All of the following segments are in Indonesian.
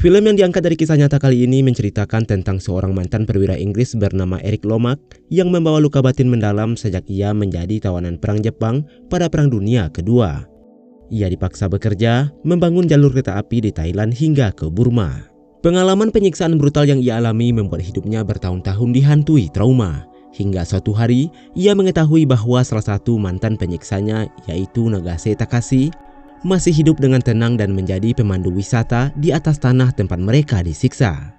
Film yang diangkat dari kisah nyata kali ini menceritakan tentang seorang mantan perwira Inggris bernama Eric Lomax yang membawa luka batin mendalam sejak ia menjadi tawanan perang Jepang pada Perang Dunia Kedua. Ia dipaksa bekerja, membangun jalur kereta api di Thailand hingga ke Burma. Pengalaman penyiksaan brutal yang ia alami membuat hidupnya bertahun-tahun dihantui trauma. Hingga suatu hari, ia mengetahui bahwa salah satu mantan penyiksanya, yaitu Nagase Takashi, masih hidup dengan tenang dan menjadi pemandu wisata di atas tanah tempat mereka disiksa.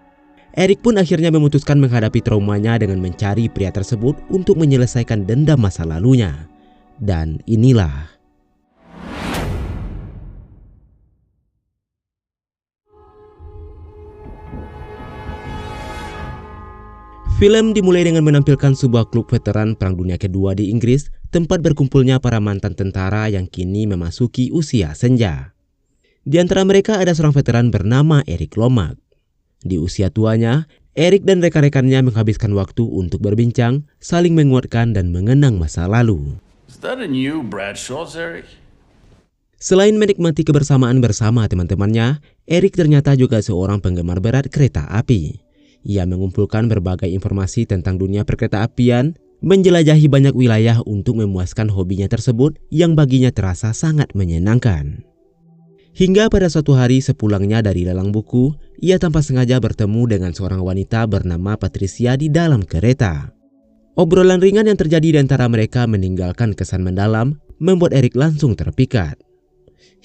Eric pun akhirnya memutuskan menghadapi traumanya dengan mencari pria tersebut untuk menyelesaikan dendam masa lalunya. Dan inilah film dimulai dengan menampilkan sebuah klub veteran Perang Dunia Kedua di Inggris, tempat berkumpulnya para mantan tentara yang kini memasuki usia senja. Di antara mereka ada seorang veteran bernama Eric Lomax. Di usia tuanya, Eric dan rekan-rekannya menghabiskan waktu untuk berbincang, saling menguatkan dan mengenang masa lalu. Selain menikmati kebersamaan bersama teman-temannya, Eric ternyata juga seorang penggemar berat kereta api. Ia mengumpulkan berbagai informasi tentang dunia perkereta-apian, menjelajahi banyak wilayah untuk memuaskan hobinya tersebut yang baginya terasa sangat menyenangkan. Hingga pada suatu hari sepulangnya dari lelang buku, ia tanpa sengaja bertemu dengan seorang wanita bernama Patricia di dalam kereta. Obrolan ringan yang terjadi di antara mereka meninggalkan kesan mendalam, membuat Eric langsung terpikat.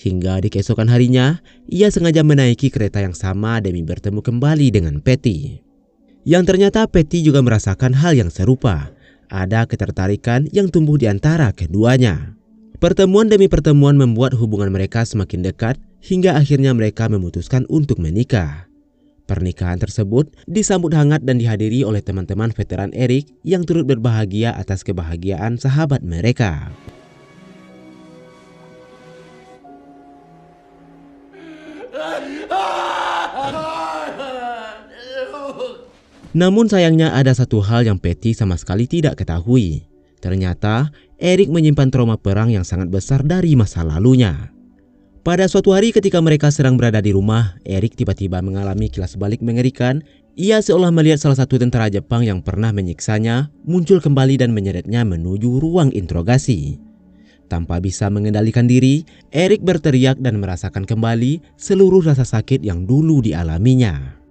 Hingga di keesokan harinya, ia sengaja menaiki kereta yang sama demi bertemu kembali dengan Patty. Yang ternyata Patty juga merasakan hal yang serupa. Ada ketertarikan yang tumbuh di antara keduanya. Pertemuan demi pertemuan membuat hubungan mereka semakin dekat hingga akhirnya mereka memutuskan untuk menikah. Pernikahan tersebut disambut hangat dan dihadiri oleh teman-teman veteran Eric yang turut berbahagia atas kebahagiaan sahabat mereka. Namun sayangnya ada satu hal yang Patty sama sekali tidak ketahui. Ternyata Eric menyimpan trauma perang yang sangat besar dari masa lalunya. Pada suatu hari ketika mereka sedang berada di rumah, Eric tiba-tiba mengalami kilas balik mengerikan. Ia seolah melihat salah satu tentara Jepang yang pernah menyiksanya muncul kembali dan menyeretnya menuju ruang interogasi. Tanpa bisa mengendalikan diri, Eric berteriak dan merasakan kembali seluruh rasa sakit yang dulu dialaminya.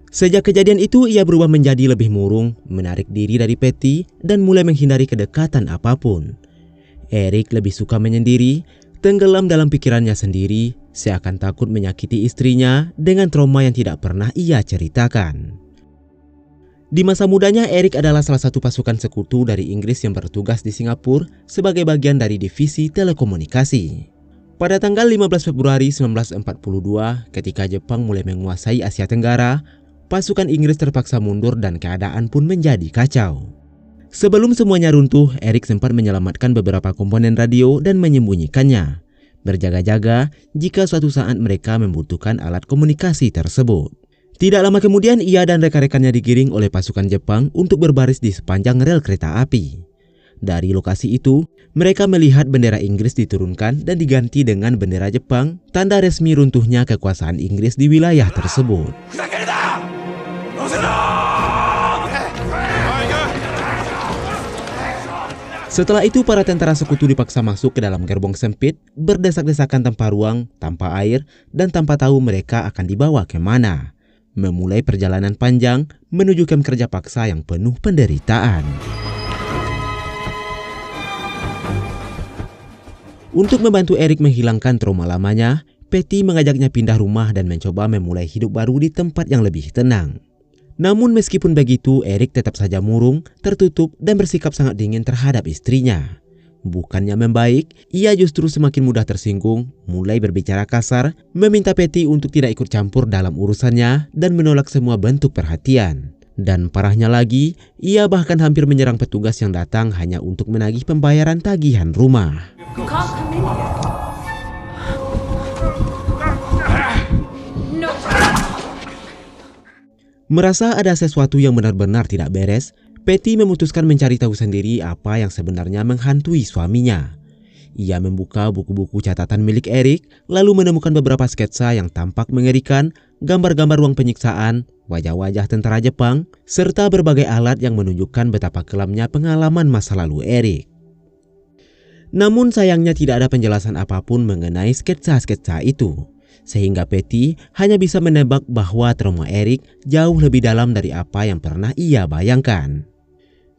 Sejak kejadian itu, ia berubah menjadi lebih murung, menarik diri dari Patty, dan mulai menghindari kedekatan apapun. Eric lebih suka menyendiri, tenggelam dalam pikirannya sendiri, seakan takut menyakiti istrinya dengan trauma yang tidak pernah ia ceritakan. Di masa mudanya, Eric adalah salah satu pasukan sekutu dari Inggris yang bertugas di Singapura sebagai bagian dari divisi telekomunikasi. Pada tanggal 15 Februari 1942, ketika Jepang mulai menguasai Asia Tenggara, pasukan Inggris terpaksa mundur dan keadaan pun menjadi kacau. Sebelum semuanya runtuh, Eric sempat menyelamatkan beberapa komponen radio dan menyembunyikannya, berjaga-jaga jika suatu saat mereka membutuhkan alat komunikasi tersebut. Tidak lama kemudian, ia dan rekan-rekannya digiring oleh pasukan Jepang untuk berbaris di sepanjang rel kereta api. Dari lokasi itu, mereka melihat bendera Inggris diturunkan dan diganti dengan bendera Jepang, tanda resmi runtuhnya kekuasaan Inggris di wilayah tersebut. Setelah itu, para tentara sekutu dipaksa masuk ke dalam gerbong sempit, berdesak-desakan tanpa ruang, tanpa air, dan tanpa tahu mereka akan dibawa kemana. Memulai perjalanan panjang menuju kamp kerja paksa yang penuh penderitaan. Untuk membantu Eric menghilangkan trauma lamanya, Patty mengajaknya pindah rumah dan mencoba memulai hidup baru di tempat yang lebih tenang. Namun meskipun begitu, Eric tetap saja murung, tertutup, dan bersikap sangat dingin terhadap istrinya. Bukannya membaik, ia justru semakin mudah tersinggung, mulai berbicara kasar, meminta Patty untuk tidak ikut campur dalam urusannya, dan menolak semua bentuk perhatian. Dan parahnya lagi, ia bahkan hampir menyerang petugas yang datang hanya untuk menagih pembayaran tagihan rumah. Merasa ada sesuatu yang benar-benar tidak beres, Patty memutuskan mencari tahu sendiri apa yang sebenarnya menghantui suaminya. Ia membuka buku-buku catatan milik Eric, lalu menemukan beberapa sketsa yang tampak mengerikan, gambar-gambar ruang penyiksaan, wajah-wajah tentara Jepang, serta berbagai alat yang menunjukkan betapa kelamnya pengalaman masa lalu Eric. Namun sayangnya tidak ada penjelasan apapun mengenai sketsa-sketsa itu, sehingga Patty hanya bisa menebak bahwa trauma Eric jauh lebih dalam dari apa yang pernah ia bayangkan.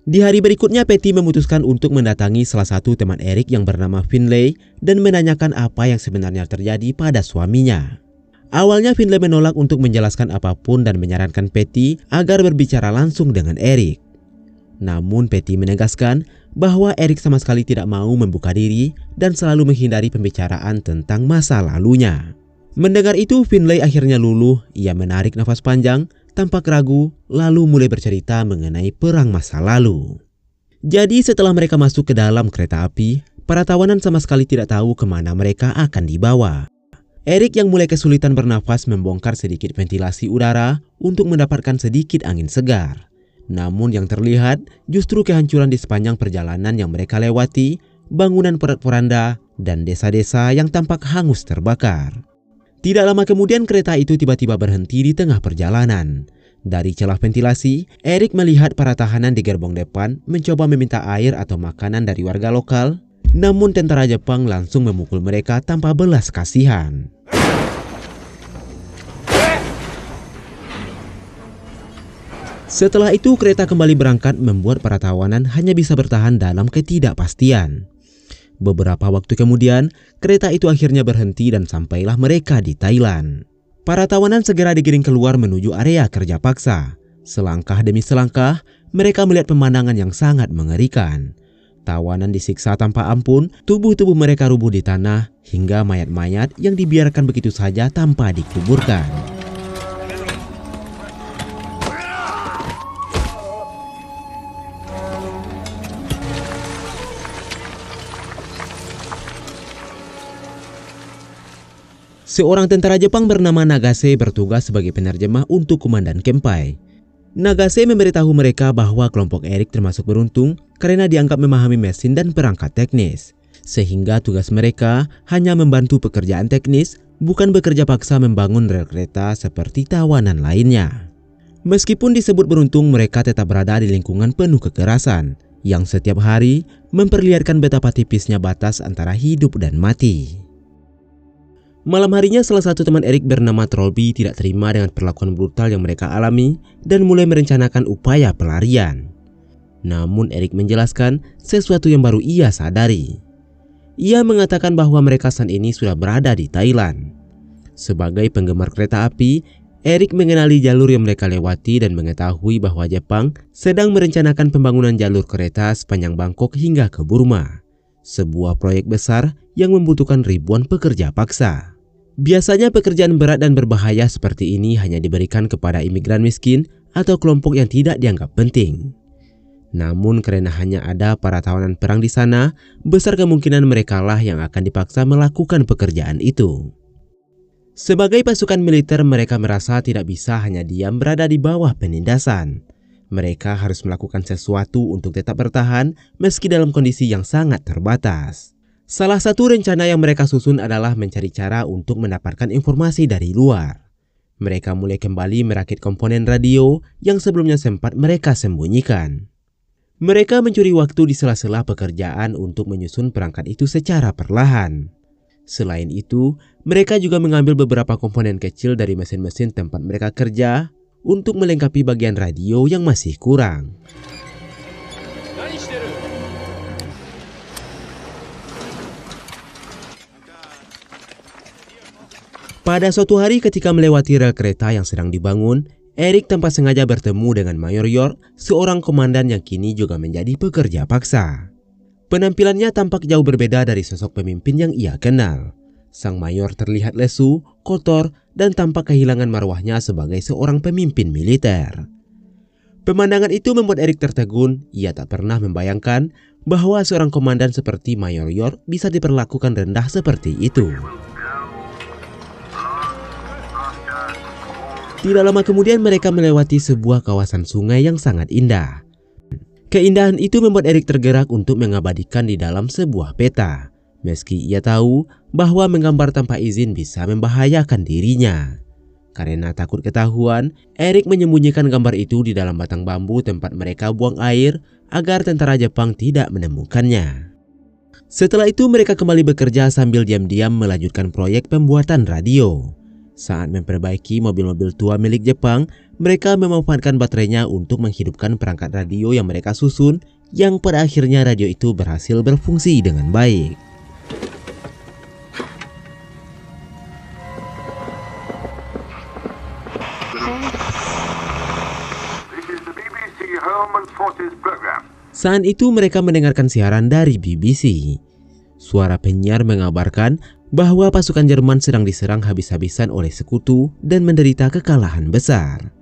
Di hari berikutnya, Patty memutuskan untuk mendatangi salah satu teman Eric yang bernama Finlay dan menanyakan apa yang sebenarnya terjadi pada suaminya. Awalnya Finlay menolak untuk menjelaskan apapun dan menyarankan Patty agar berbicara langsung dengan Eric. Namun Patty menegaskan bahwa Eric sama sekali tidak mau membuka diri dan selalu menghindari pembicaraan tentang masa lalunya. Mendengar itu, Finlay akhirnya luluh. Ia menarik nafas panjang, tampak ragu, lalu mulai bercerita mengenai perang masa lalu. Jadi setelah mereka masuk ke dalam kereta api, para tawanan sama sekali tidak tahu kemana mereka akan dibawa. Eric yang mulai kesulitan bernafas membongkar sedikit ventilasi udara untuk mendapatkan sedikit angin segar. Namun yang terlihat justru kehancuran di sepanjang perjalanan yang mereka lewati, bangunan porak-poranda, dan desa-desa yang tampak hangus terbakar. Tidak lama kemudian kereta itu tiba-tiba berhenti di tengah perjalanan. Dari celah ventilasi, Eric melihat para tahanan di gerbong depan mencoba meminta air atau makanan dari warga lokal. Namun tentara Jepang langsung memukul mereka tanpa belas kasihan. Setelah itu kereta kembali berangkat membuat para tawanan hanya bisa bertahan dalam ketidakpastian. Beberapa waktu kemudian, kereta itu akhirnya berhenti dan sampailah mereka di Thailand. Para tawanan segera digiring keluar menuju area kerja paksa. Selangkah demi selangkah, mereka melihat pemandangan yang sangat mengerikan. Tawanan disiksa tanpa ampun, tubuh-tubuh mereka rubuh di tanah, hingga mayat-mayat yang dibiarkan begitu saja tanpa dikuburkan. Seorang tentara Jepang bernama Nagase bertugas sebagai penerjemah untuk Komandan Kempai. Nagase memberitahu mereka bahwa kelompok Eric termasuk beruntung karena dianggap memahami mesin dan perangkat teknis. Sehingga tugas mereka hanya membantu pekerjaan teknis, bukan bekerja paksa membangun rel kereta seperti tawanan lainnya. Meskipun disebut beruntung, mereka tetap berada di lingkungan penuh kekerasan, yang setiap hari memperlihatkan betapa tipisnya batas antara hidup dan mati. Malam harinya salah satu teman Eric bernama Trollby tidak terima dengan perlakuan brutal yang mereka alami dan mulai merencanakan upaya pelarian. Namun Eric menjelaskan sesuatu yang baru ia sadari. Ia mengatakan bahwa mereka saat ini sudah berada di Thailand. Sebagai penggemar kereta api, Eric mengenali jalur yang mereka lewati dan mengetahui bahwa Jepang sedang merencanakan pembangunan jalur kereta sepanjang Bangkok hingga ke Burma. Sebuah proyek besar yang membutuhkan ribuan pekerja paksa. Biasanya pekerjaan berat dan berbahaya seperti ini hanya diberikan kepada imigran miskin atau kelompok yang tidak dianggap penting. Namun karena hanya ada para tawanan perang di sana, besar kemungkinan merekalah yang akan dipaksa melakukan pekerjaan itu. Sebagai pasukan militer, mereka merasa tidak bisa hanya diam berada di bawah penindasan. Mereka harus melakukan sesuatu untuk tetap bertahan meski dalam kondisi yang sangat terbatas. Salah satu rencana yang mereka susun adalah mencari cara untuk mendapatkan informasi dari luar. Mereka mulai kembali merakit komponen radio yang sebelumnya sempat mereka sembunyikan. Mereka mencuri waktu di sela-sela pekerjaan untuk menyusun perangkat itu secara perlahan. Selain itu, mereka juga mengambil beberapa komponen kecil dari mesin-mesin tempat mereka kerja untuk melengkapi bagian radio yang masih kurang. Pada suatu hari ketika melewati rel kereta yang sedang dibangun, Eric tanpa sengaja bertemu dengan Mayor York, seorang komandan yang kini juga menjadi pekerja paksa. Penampilannya tampak jauh berbeda dari sosok pemimpin yang ia kenal. Sang mayor terlihat lesu, kotor, dan tampak kehilangan marwahnya sebagai seorang pemimpin militer. Pemandangan itu membuat Eric tertegun. Ia tak pernah membayangkan bahwa seorang komandan seperti Mayor York bisa diperlakukan rendah seperti itu. Tidak lama kemudian mereka melewati sebuah kawasan sungai yang sangat indah. Keindahan itu membuat Eric tergerak untuk mengabadikan di dalam sebuah peta. Meski ia tahu bahwa menggambar tanpa izin bisa membahayakan dirinya. Karena takut ketahuan, Eric menyembunyikan gambar itu di dalam batang bambu tempat mereka buang air agar tentara Jepang tidak menemukannya. Setelah itu mereka kembali bekerja sambil diam-diam melanjutkan proyek pembuatan radio. Saat memperbaiki mobil-mobil tua milik Jepang, mereka memanfaatkan baterainya untuk menghidupkan perangkat radio yang mereka susun, yang pada akhirnya radio itu berhasil berfungsi dengan baik. Saat itu mereka mendengarkan siaran dari BBC. Suara penyiar mengabarkan bahwa pasukan Jerman sedang diserang habis-habisan oleh sekutu dan menderita kekalahan besar.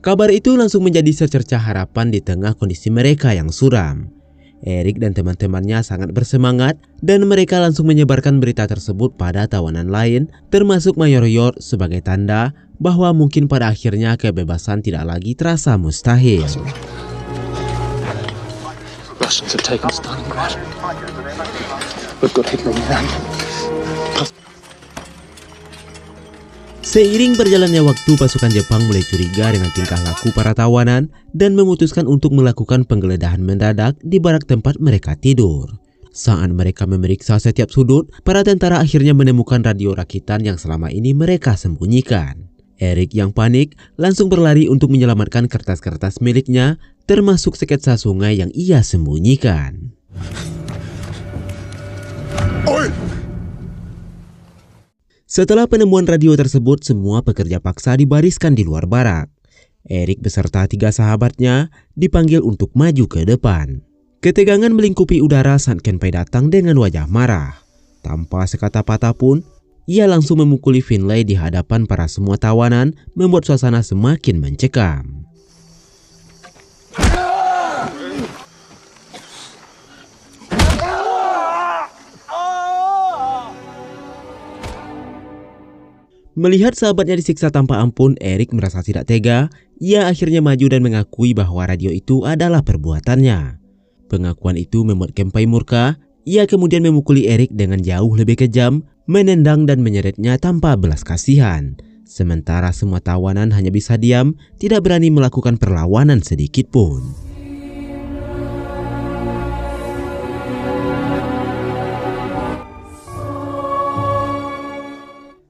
Kabar itu langsung menjadi secercah harapan di tengah kondisi mereka yang suram. Eric dan teman-temannya sangat bersemangat dan mereka langsung menyebarkan berita tersebut pada tawanan lain, termasuk Mayor York, sebagai tanda bahwa mungkin pada akhirnya kebebasan tidak lagi terasa mustahil. Russians have taken Stalingrad. We've got Hitler in hand. Seiring berjalannya waktu, pasukan Jepang mulai curiga dengan tingkah laku para tawanan dan memutuskan untuk melakukan penggeledahan mendadak di barak tempat mereka tidur. Saat mereka memeriksa setiap sudut, para tentara akhirnya menemukan radio rakitan yang selama ini mereka sembunyikan. Eric yang panik langsung berlari untuk menyelamatkan kertas-kertas miliknya, termasuk sketsa sungai yang ia sembunyikan. Setelah penemuan radio tersebut, semua pekerja paksa dibariskan di luar barak. Eric beserta 3 sahabatnya dipanggil untuk maju ke depan. Ketegangan melingkupi udara saat Kenpai datang dengan wajah marah. Tanpa sekata patah pun, ia langsung memukuli Finlay di hadapan para semua tawanan, membuat suasana semakin mencekam. Melihat sahabatnya disiksa tanpa ampun, Eric merasa tidak tega. Ia akhirnya maju dan mengakui bahwa radio itu adalah perbuatannya. Pengakuan itu membuat Kenpai murka. Ia kemudian memukuli Eric dengan jauh lebih kejam, menendang dan menyeretnya tanpa belas kasihan. Sementara semua tawanan hanya bisa diam, tidak berani melakukan perlawanan sedikit pun.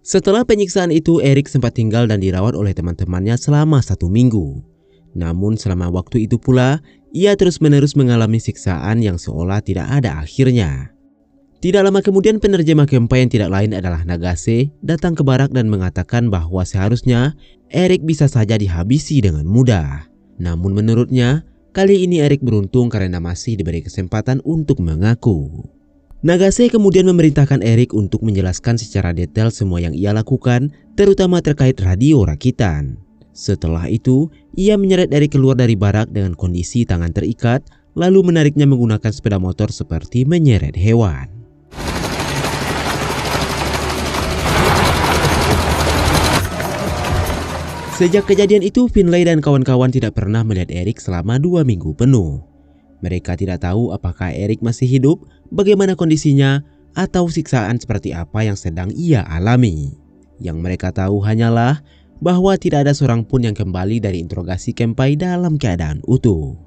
Setelah penyiksaan itu, Eric sempat tinggal dan dirawat oleh teman-temannya selama 1 minggu. Namun selama waktu itu pula, ia terus-menerus mengalami siksaan yang seolah tidak ada akhirnya. Tidak lama kemudian, penerjemah Kenpai yang tidak lain adalah Nagase datang ke barak dan mengatakan bahwa seharusnya Eric bisa saja dihabisi dengan mudah. Namun menurutnya, kali ini Eric beruntung karena masih diberi kesempatan untuk mengaku. Nagase kemudian memerintahkan Eric untuk menjelaskan secara detail semua yang ia lakukan, terutama terkait radio rakitan. Setelah itu, ia menyeret Eric keluar dari barak dengan kondisi tangan terikat, lalu menariknya menggunakan sepeda motor seperti menyeret hewan. Sejak kejadian itu, Finlay dan kawan-kawan tidak pernah melihat Eric selama 2 minggu penuh. Mereka tidak tahu apakah Eric masih hidup, bagaimana kondisinya, atau siksaan seperti apa yang sedang ia alami. Yang mereka tahu hanyalah bahwa tidak ada seorang pun yang kembali dari interogasi Kenpai dalam keadaan utuh.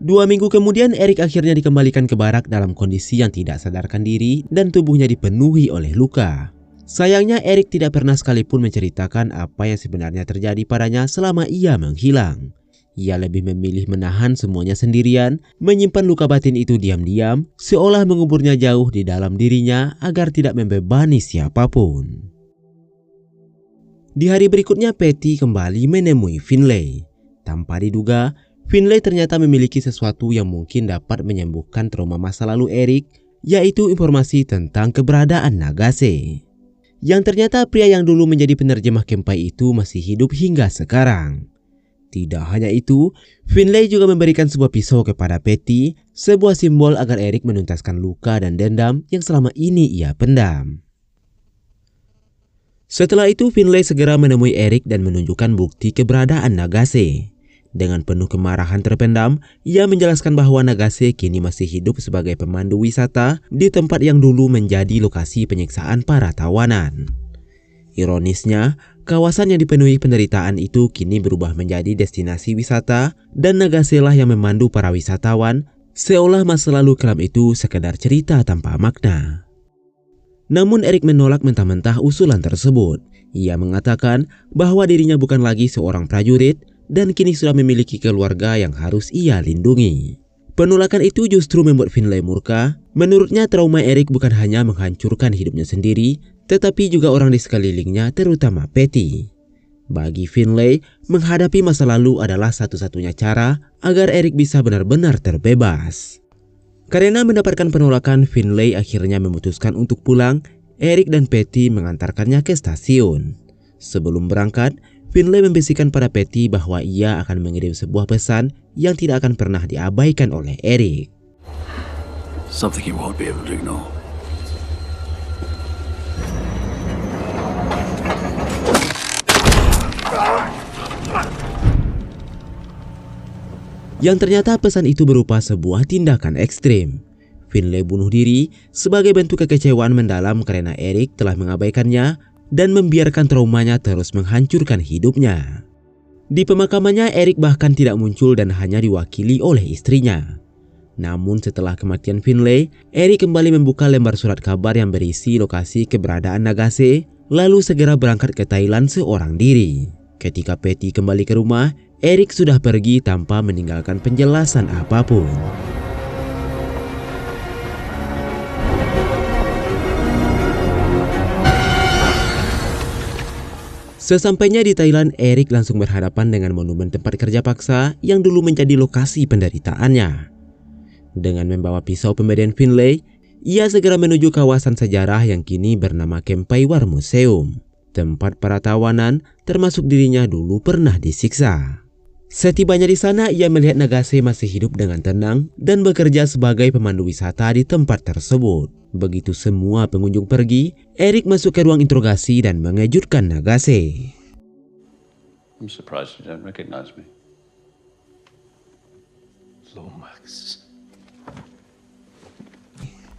2 minggu kemudian, Eric akhirnya dikembalikan ke barak dalam kondisi yang tidak sadarkan diri dan tubuhnya dipenuhi oleh luka. Sayangnya, Eric tidak pernah sekalipun menceritakan apa yang sebenarnya terjadi padanya selama ia menghilang. Ia lebih memilih menahan semuanya sendirian, menyimpan luka batin itu diam-diam, seolah menguburnya jauh di dalam dirinya agar tidak membebani siapapun. Di hari berikutnya, Patty kembali menemui Finlay. Tanpa diduga, Finlay ternyata memiliki sesuatu yang mungkin dapat menyembuhkan trauma masa lalu Eric, yaitu informasi tentang keberadaan Nagase. Yang ternyata pria yang dulu menjadi penerjemah Kenpai itu masih hidup hingga sekarang. Tidak hanya itu, Finlay juga memberikan sebuah pisau kepada Patty, sebuah simbol agar Eric menuntaskan luka dan dendam yang selama ini ia pendam. Setelah itu, Finlay segera menemui Eric dan menunjukkan bukti keberadaan Nagase. Dengan penuh kemarahan terpendam, ia menjelaskan bahwa Nagase kini masih hidup sebagai pemandu wisata di tempat yang dulu menjadi lokasi penyiksaan para tawanan. Ironisnya, Kawasan yang dipenuhi penderitaan itu kini berubah menjadi destinasi wisata dan Nagase lah yang memandu para wisatawan, seolah masa lalu kelam itu sekedar cerita tanpa makna. Namun Eric menolak mentah-mentah usulan tersebut. Ia mengatakan bahwa dirinya bukan lagi seorang prajurit dan kini sudah memiliki keluarga yang harus ia lindungi. Penolakan itu justru membuat Finlay murka. Menurutnya trauma Eric bukan hanya menghancurkan hidupnya sendiri, tetapi juga orang di sekelilingnya, terutama Patty. Bagi Finlay, menghadapi masa lalu adalah satu-satunya cara agar Eric bisa benar-benar terbebas. Karena mendapatkan penolakan, Finlay akhirnya memutuskan untuk pulang. Eric dan Patty mengantarkannya ke stasiun. Sebelum berangkat, Finlay membisikkan pada Patty bahwa ia akan mengirim sebuah pesan yang tidak akan pernah diabaikan oleh Eric. Something you won't be able to ignore. Yang ternyata pesan itu berupa sebuah tindakan ekstrim. Finlay bunuh diri sebagai bentuk kekecewaan mendalam karena Eric telah mengabaikannya dan membiarkan traumanya terus menghancurkan hidupnya. Di pemakamannya, Eric bahkan tidak muncul dan hanya diwakili oleh istrinya. Namun setelah kematian Finlay, Eric kembali membuka lembar surat kabar yang berisi lokasi keberadaan Nagase, lalu segera berangkat ke Thailand seorang diri. Ketika Patty kembali ke rumah, Eric sudah pergi tanpa meninggalkan penjelasan apapun. Sesampainya di Thailand, Eric langsung berhadapan dengan monumen tempat kerja paksa yang dulu menjadi lokasi penderitaannya. Dengan membawa pisau pemberian Finlay, ia segera menuju kawasan sejarah yang kini bernama Kempai War Museum, tempat para tawanan termasuk dirinya dulu pernah disiksa. Setibanya di sana, ia melihat Nagase masih hidup dengan tenang dan bekerja sebagai pemandu wisata di tempat tersebut. Begitu semua pengunjung pergi, Eric masuk ke ruang interogasi dan mengejutkan Nagase. I'm surprised you don't recognize me. Lomax.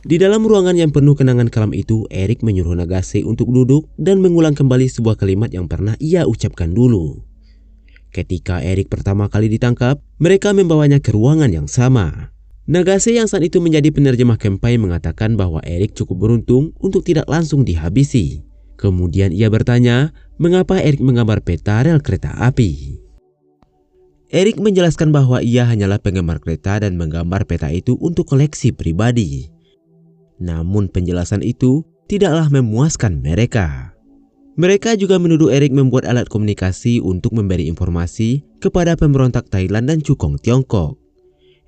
Di dalam ruangan yang penuh kenangan kelam itu, Eric menyuruh Nagase untuk duduk dan mengulang kembali sebuah kalimat yang pernah ia ucapkan dulu. Ketika Eric pertama kali ditangkap, mereka membawanya ke ruangan yang sama. Nagase yang saat itu menjadi penerjemah Kempai mengatakan bahwa Eric cukup beruntung untuk tidak langsung dihabisi. Kemudian ia bertanya, mengapa Eric menggambar peta rel kereta api. Eric menjelaskan bahwa ia hanyalah penggemar kereta dan menggambar peta itu untuk koleksi pribadi. Namun penjelasan itu tidaklah memuaskan mereka. Mereka juga menuduh Eric membuat alat komunikasi untuk memberi informasi kepada pemberontak Thailand dan cukong Tiongkok.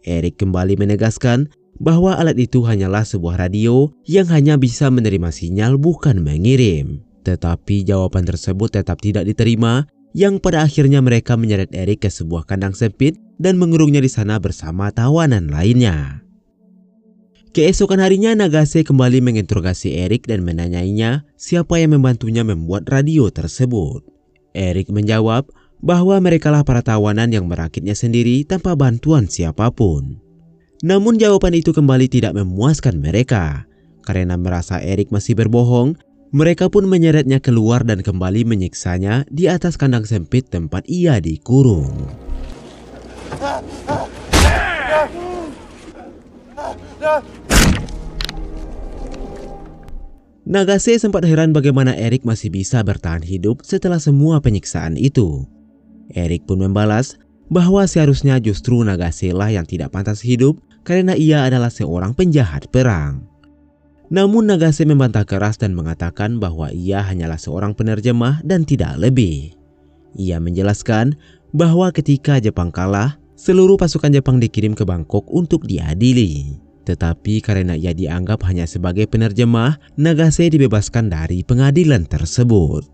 Eric kembali menegaskan bahwa alat itu hanyalah sebuah radio yang hanya bisa menerima sinyal, bukan mengirim. Tetapi jawaban tersebut tetap tidak diterima, yang pada akhirnya mereka menyeret Eric ke sebuah kandang sempit dan mengurungnya di sana bersama tawanan lainnya. Keesokan harinya, Nagase kembali menginterogasi Eric dan menanyainya siapa yang membantunya membuat radio tersebut. Eric menjawab bahwa merekalah para tawanan yang merakitnya sendiri tanpa bantuan siapapun. Namun jawaban itu kembali tidak memuaskan mereka. Karena merasa Eric masih berbohong, mereka pun menyeretnya keluar dan kembali menyiksanya di atas kandang sempit tempat ia dikurung. Nagase sempat heran bagaimana Eric masih bisa bertahan hidup setelah semua penyiksaan itu. Eric pun membalas bahwa seharusnya justru Nagase lah yang tidak pantas hidup karena ia adalah seorang penjahat perang. Namun Nagase membantah keras dan mengatakan bahwa ia hanyalah seorang penerjemah dan tidak lebih. Ia menjelaskan bahwa ketika Jepang kalah, seluruh pasukan Jepang dikirim ke Bangkok untuk diadili. Tetapi karena ia dianggap hanya sebagai penerjemah, Nagase dibebaskan dari pengadilan tersebut.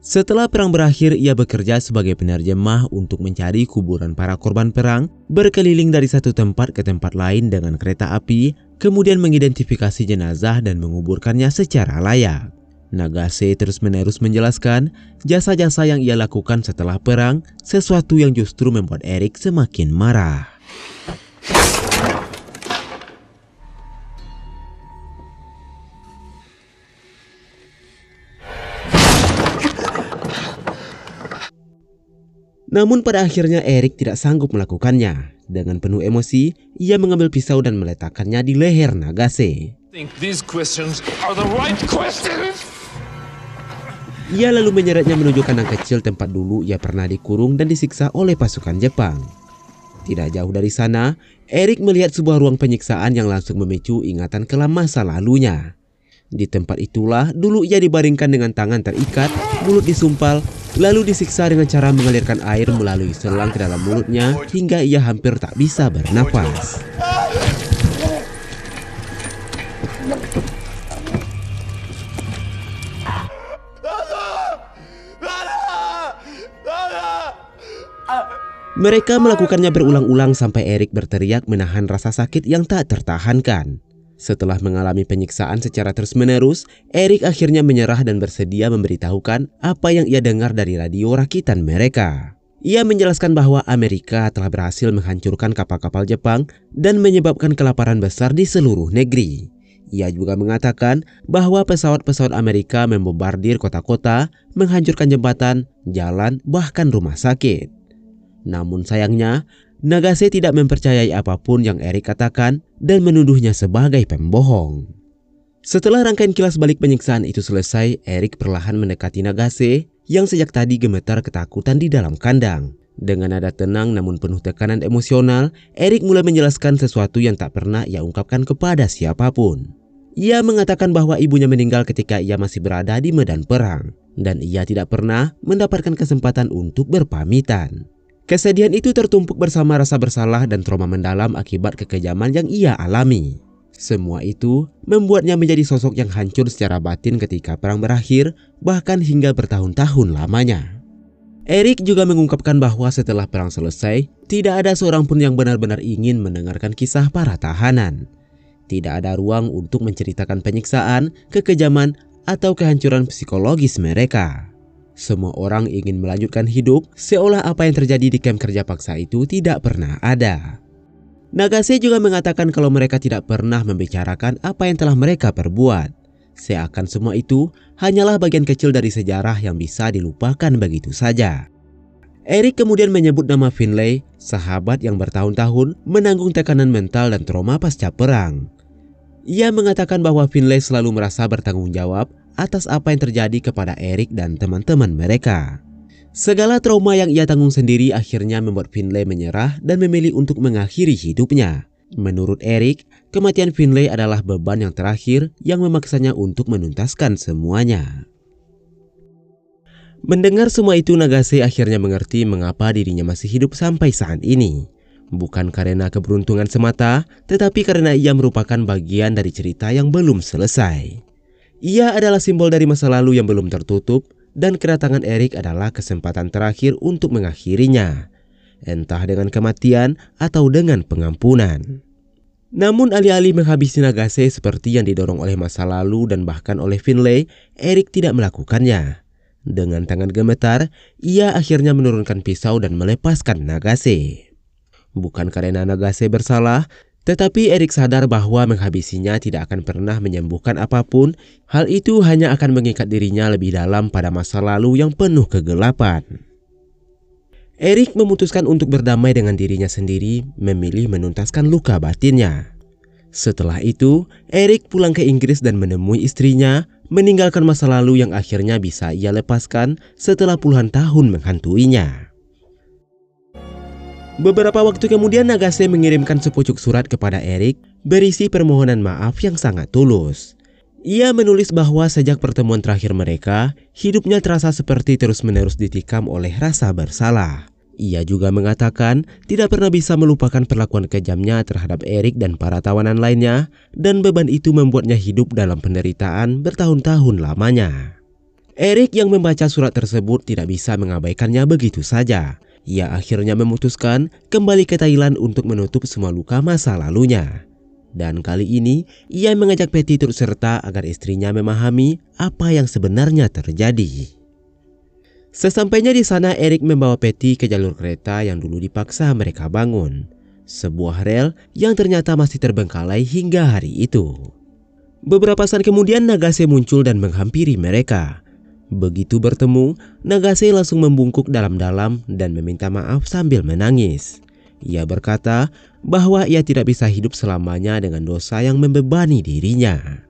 Setelah perang berakhir, ia bekerja sebagai penerjemah untuk mencari kuburan para korban perang, berkeliling dari satu tempat ke tempat lain dengan kereta api, kemudian mengidentifikasi jenazah dan menguburkannya secara layak. Nagase terus-menerus menjelaskan jasa-jasa yang ia lakukan setelah perang, sesuatu yang justru membuat Eric semakin marah. Namun pada akhirnya Eric tidak sanggup melakukannya. Dengan penuh emosi, ia mengambil pisau dan meletakkannya di leher Nagase. Think these questions are the right questions? Ia lalu menyeretnya menuju kandang kecil tempat dulu ia pernah dikurung dan disiksa oleh pasukan Jepang. Tidak jauh dari sana, Eric melihat sebuah ruang penyiksaan yang langsung memicu ingatan kelam masa lalunya. Di tempat itulah dulu ia dibaringkan dengan tangan terikat, mulut disumpal, lalu disiksa dengan cara mengalirkan air melalui selang ke dalam mulutnya hingga ia hampir tak bisa bernafas. Mereka melakukannya berulang-ulang sampai Eric berteriak menahan rasa sakit yang tak tertahankan. Setelah mengalami penyiksaan secara terus-menerus, Eric akhirnya menyerah dan bersedia memberitahukan apa yang ia dengar dari radio rakitan mereka. Ia menjelaskan bahwa Amerika telah berhasil menghancurkan kapal-kapal Jepang dan menyebabkan kelaparan besar di seluruh negeri. Ia juga mengatakan bahwa pesawat-pesawat Amerika membombardir kota-kota, menghancurkan jembatan, jalan, bahkan rumah sakit. Namun sayangnya, Nagase tidak mempercayai apapun yang Eric katakan dan menuduhnya sebagai pembohong. Setelah rangkaian kilas balik penyiksaan itu selesai, Eric perlahan mendekati Nagase yang sejak tadi gemetar ketakutan di dalam kandang. Dengan nada tenang namun penuh tekanan emosional, Eric mulai menjelaskan sesuatu yang tak pernah ia ungkapkan kepada siapapun. Ia mengatakan bahwa ibunya meninggal ketika ia masih berada di medan perang dan ia tidak pernah mendapatkan kesempatan untuk berpamitan. Kesedihan itu tertumpuk bersama rasa bersalah dan trauma mendalam akibat kekejaman yang ia alami. Semua itu membuatnya menjadi sosok yang hancur secara batin ketika perang berakhir, bahkan hingga bertahun-tahun lamanya. Eric juga mengungkapkan bahwa setelah perang selesai, tidak ada seorang pun yang benar-benar ingin mendengarkan kisah para tahanan. Tidak ada ruang untuk menceritakan penyiksaan, kekejaman, atau kehancuran psikologis mereka. Semua orang ingin melanjutkan hidup seolah apa yang terjadi di kamp kerja paksa itu tidak pernah ada. Nagase juga mengatakan kalau mereka tidak pernah membicarakan apa yang telah mereka perbuat. Seakan semua itu hanyalah bagian kecil dari sejarah yang bisa dilupakan begitu saja. Eric kemudian menyebut nama Finlay, sahabat yang bertahun-tahun menanggung tekanan mental dan trauma pasca perang. Ia mengatakan bahwa Finlay selalu merasa bertanggung jawab atas apa yang terjadi kepada Eric dan teman-teman mereka. Segala trauma yang ia tanggung sendiri akhirnya membuat Finlay menyerah dan memilih untuk mengakhiri hidupnya. Menurut Eric, kematian Finlay adalah beban yang terakhir yang memaksanya untuk menuntaskan semuanya. Mendengar semua itu, Nagase akhirnya mengerti mengapa dirinya masih hidup sampai saat ini. Bukan karena keberuntungan semata, tetapi karena ia merupakan bagian dari cerita yang belum selesai. Ia adalah simbol dari masa lalu yang belum tertutup, dan kedatangan Eric adalah kesempatan terakhir untuk mengakhirinya, entah dengan kematian atau dengan pengampunan. Namun alih-alih menghabisi Nagase seperti yang didorong oleh masa lalu dan bahkan oleh Finlay, Eric tidak melakukannya. Dengan tangan gemetar, ia akhirnya menurunkan pisau dan melepaskan Nagase. Bukan karena Nagase bersalah, tetapi Eric sadar bahwa menghabisinya tidak akan pernah menyembuhkan apapun. Hal itu hanya akan mengikat dirinya lebih dalam pada masa lalu yang penuh kegelapan. Eric memutuskan untuk berdamai dengan dirinya sendiri, memilih menuntaskan luka batinnya. Setelah itu, Eric pulang ke Inggris dan menemui istrinya, meninggalkan masa lalu yang akhirnya bisa ia lepaskan setelah puluhan tahun menghantuinya. Beberapa waktu kemudian Nagase mengirimkan sepucuk surat kepada Eric berisi permohonan maaf yang sangat tulus. Ia menulis bahwa sejak pertemuan terakhir mereka, hidupnya terasa seperti terus-menerus ditikam oleh rasa bersalah. Ia juga mengatakan tidak pernah bisa melupakan perlakuan kejamnya terhadap Eric dan para tawanan lainnya, dan beban itu membuatnya hidup dalam penderitaan bertahun-tahun lamanya. Eric yang membaca surat tersebut tidak bisa mengabaikannya begitu saja. Ia akhirnya memutuskan kembali ke Thailand untuk menutup semua luka masa lalunya. Dan kali ini, ia mengajak Patty turut serta agar istrinya memahami apa yang sebenarnya terjadi. Sesampainya di sana, Eric membawa Patty ke jalur kereta yang dulu dipaksa mereka bangun. Sebuah rel yang ternyata masih terbengkalai hingga hari itu. Beberapa saat kemudian Nagase muncul dan menghampiri mereka. Begitu bertemu, Nagase langsung membungkuk dalam-dalam dan meminta maaf sambil menangis. Ia berkata bahwa ia tidak bisa hidup selamanya dengan dosa yang membebani dirinya.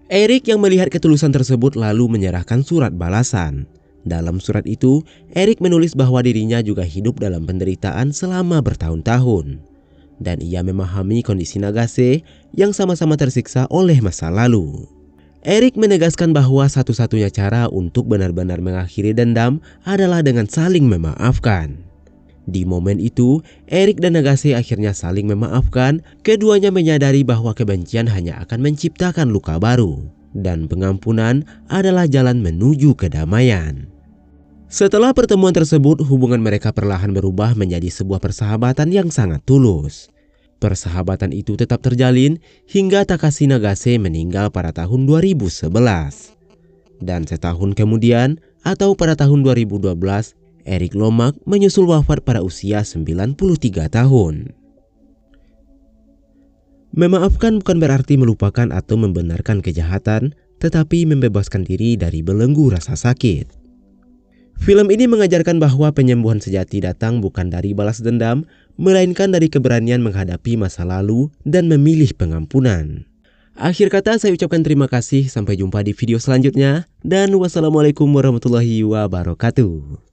Eric yang melihat ketulusan tersebut lalu menyerahkan surat balasan. Dalam surat itu, Eric menulis bahwa dirinya juga hidup dalam penderitaan selama bertahun-tahun. Dan ia memahami kondisi Nagase yang sama-sama tersiksa oleh masa lalu. Eric menegaskan bahwa satu-satunya cara untuk benar-benar mengakhiri dendam adalah dengan saling memaafkan. Di momen itu, Eric dan Nagase akhirnya saling memaafkan. Keduanya menyadari bahwa kebencian hanya akan menciptakan luka baru, dan pengampunan adalah jalan menuju kedamaian. Setelah pertemuan tersebut, hubungan mereka perlahan berubah menjadi sebuah persahabatan yang sangat tulus. Persahabatan itu tetap terjalin hingga Takashi Nagase meninggal pada tahun 2011. Dan setahun kemudian, atau pada tahun 2012, Eric Lomax menyusul wafat pada usia 93 tahun. Memaafkan bukan berarti melupakan atau membenarkan kejahatan, tetapi membebaskan diri dari belenggu rasa sakit. Film ini mengajarkan bahwa penyembuhan sejati datang bukan dari balas dendam, melainkan dari keberanian menghadapi masa lalu dan memilih pengampunan. Akhir kata saya ucapkan terima kasih, sampai jumpa di video selanjutnya, dan wassalamualaikum warahmatullahi wabarakatuh.